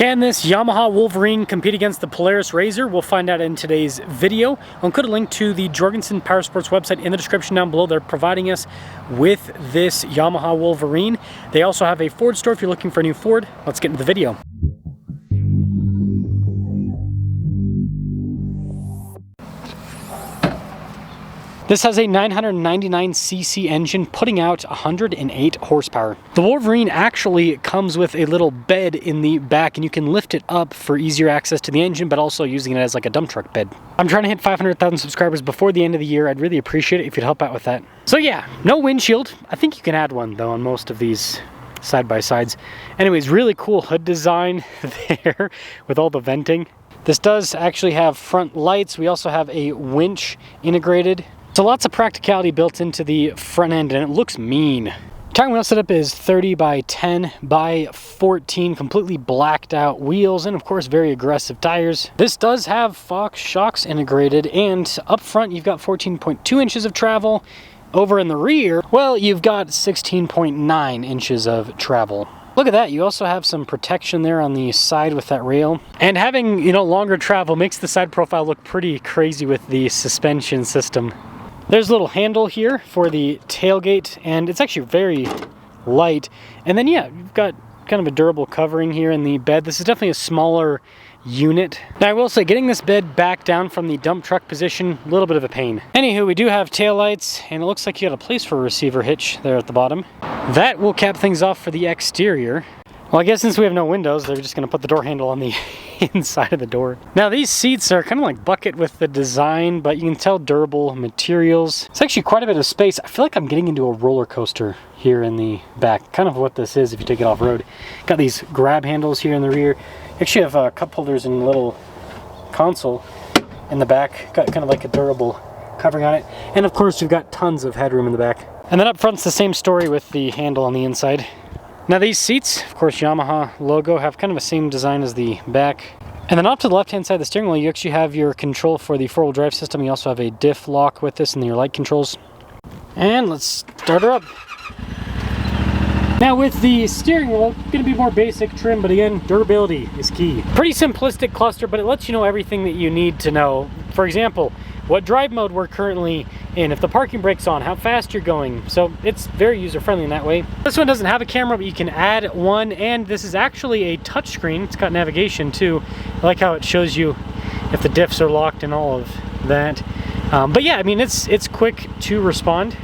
Can this Yamaha Wolverine compete against the Polaris RZR? We'll find out in today's video. I'll include a link to the Jorgensen Power Sports website in the description down below. They're providing us with this Yamaha Wolverine. They also have a Ford store if you're looking for a new Ford. Let's get into the video. This has a 999cc engine putting out 108 horsepower. The Wolverine actually comes with a little bed in the back and you can lift it up for easier access to the engine, but also using it as like a dump truck bed. I'm trying to hit 500,000 subscribers before the end of the year. I'd really appreciate it if you'd help out with that. So yeah, no windshield. I think you can add one though on most of these side-by-sides. Anyways, really cool hood design there with all the venting. This does actually have front lights. We also have a winch integrated. So lots of practicality built into the front end, and it looks mean. Tire wheel setup is 30 by 10 by 14, completely blacked out wheels, and of course very aggressive tires. This does have Fox shocks integrated, and up front you've got 14.2 inches of travel. Over in the rear, well, you've got 16.9 inches of travel. Look at that, you also have some protection there on the side with that rail. And having, longer travel makes the side profile look pretty crazy with the suspension system. There's a little handle here for the tailgate, and it's actually very light. And then, yeah, you've got kind of a durable covering here in the bed. This is definitely a smaller unit. Now, I will say, getting this bed back down from the dump truck position, a little bit of a pain. Anywho, we do have taillights, and it looks like you got a place for a receiver hitch there at the bottom. That will cap things off for the exterior. Well, I guess since we have no windows, they're just going to put the door handle on the inside of the door. Now, these seats are kind of like bucket with the design, but you can tell durable materials. It's actually quite a bit of space. I feel like I'm getting into a roller coaster here in the back. Kind of what this is if you take it off-road. Got these grab handles here in the rear. You actually have cup holders and a little console in the back. Got kind of like a durable covering on it. And of course, we've got tons of headroom in the back. And then up front's the same story with the handle on the inside. Now these seats, of course Yamaha logo, have kind of the same design as the back. And then off to the left-hand side of the steering wheel, you actually have your control for the four-wheel drive system. You also have a diff lock with this and your light controls. And let's start her up. Now with the steering wheel, it's going to be more basic trim, but again, durability is key. Pretty simplistic cluster, but it lets you know everything that you need to know. For example, what drive mode we're currently in, if the parking brake's on, how fast you're going. So it's very user-friendly in that way. This one doesn't have a camera, but you can add one, and this is actually a touchscreen. It's got navigation too. I like how it shows you if the diffs are locked and all of that. But yeah, I mean, it's quick to respond.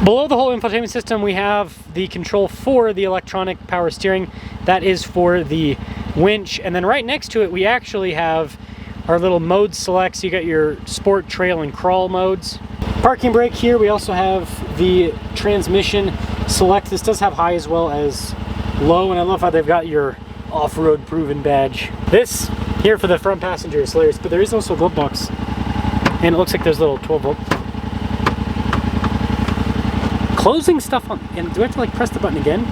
Below the whole infotainment system, we have the control for the electronic power steering. That is for the winch. And then right next to it, we actually have our little mode selects. You got your sport, trail, and crawl modes. Parking brake here, we also have the transmission select. This does have high as well as low, and I love how they've got your off-road proven badge. This here for the front passenger is hilarious, but there is also a glove box, and it looks like there's a little 12-volt. Closing stuff on, and do I have to like press the button again?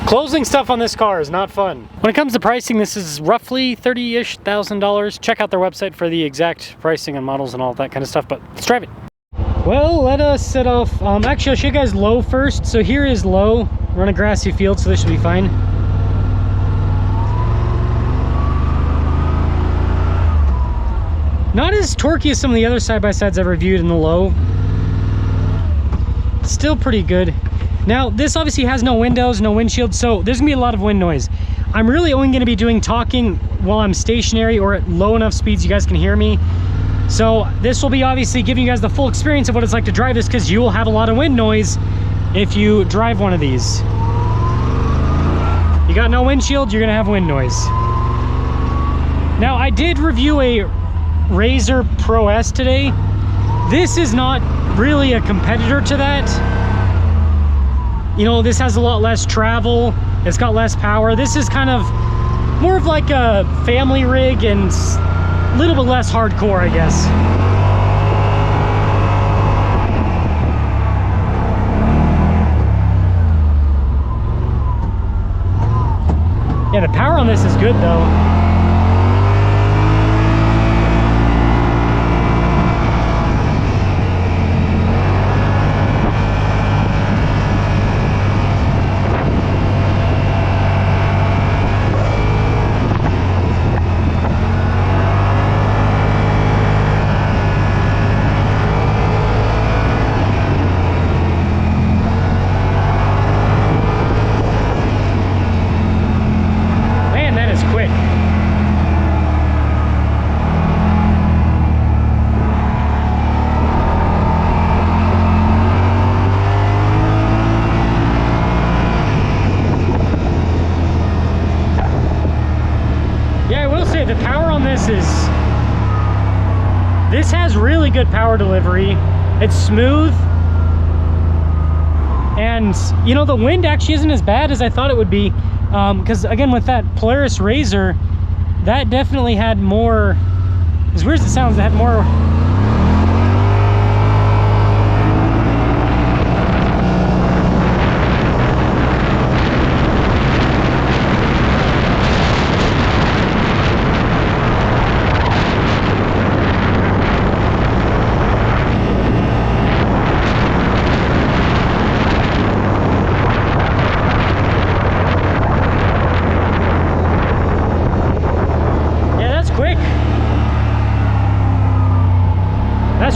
Closing stuff on this car is not fun. When it comes to pricing, this is roughly $30,000. Check out their website for the exact pricing and models and all that kind of stuff, but let's drive it. Well, let us set off. Actually, I'll show you guys low first. So here is low. We're on a grassy field, so this should be fine. Not as torquey as some of the other side-by-sides I've reviewed in the low. Still pretty good. Now, this obviously has no windows, no windshield, so there's gonna be a lot of wind noise. I'm really only gonna be doing talking while I'm stationary or at low enough speeds you guys can hear me. So this will be obviously giving you guys the full experience of what it's like to drive this, because you will have a lot of wind noise if you drive one of these. You got no windshield, you're gonna have wind noise. Now, I did review a RZR Pro S today. This is not really a competitor to that. This has a lot less travel, it's got less power. This is kind of more of like a family rig and a little bit less hardcore, I guess. Yeah, the power on this is good though. say the power on this has really good power delivery. It's smooth. And, you know, the wind actually isn't as bad as I thought it would be. Because, again, with that Polaris RZR, that definitely had more, as weird as it sounds, it had more...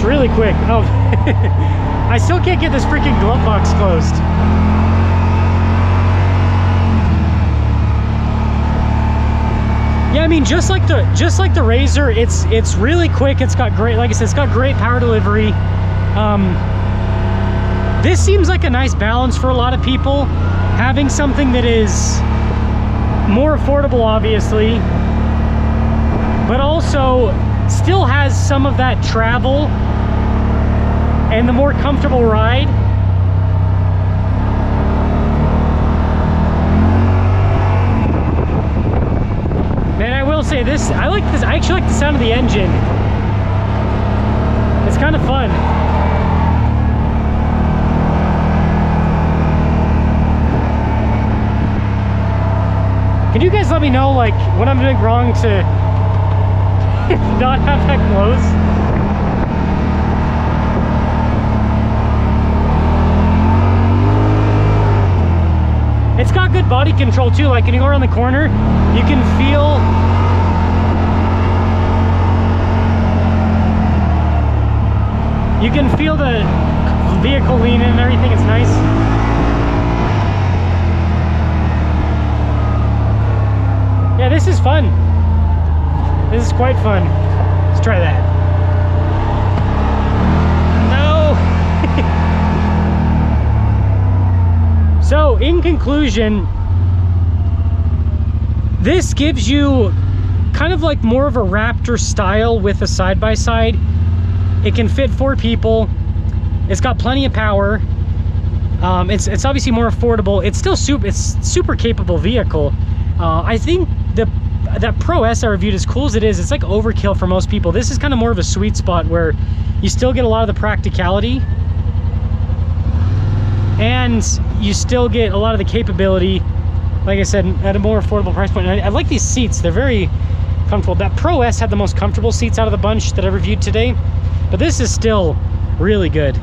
really quick. Oh, I still can't get this freaking glove box closed. Yeah, I mean, just like the RZR, it's really quick. It's got great, like I said, it's got great power delivery. This seems like a nice balance for a lot of people, having something that is more affordable, obviously, but also still has some of that travel and the more comfortable ride. Man, I will say this, I like this, I actually like the sound of the engine. It's kind of fun. Can you guys let me know, like, what I'm doing wrong to not have that close? It's got good body control too. Like when you go around the corner, you can feel the vehicle lean in and everything. It's nice. Yeah, this is fun. This is quite fun. Let's try that. No! So, in conclusion, this gives you kind of like more of a Raptor style with a side-by-side. It can fit 4 people. It's got plenty of power. It's obviously more affordable. It's still super capable vehicle. I think that Pro S I reviewed, as cool as it is, it's like overkill for most people. This is kind of more of a sweet spot where you still get a lot of the practicality and you still get a lot of the capability, like I said, at a more affordable price point. And I like these seats. They're very comfortable. That Pro S had the most comfortable seats out of the bunch that I reviewed today, but this is still really good.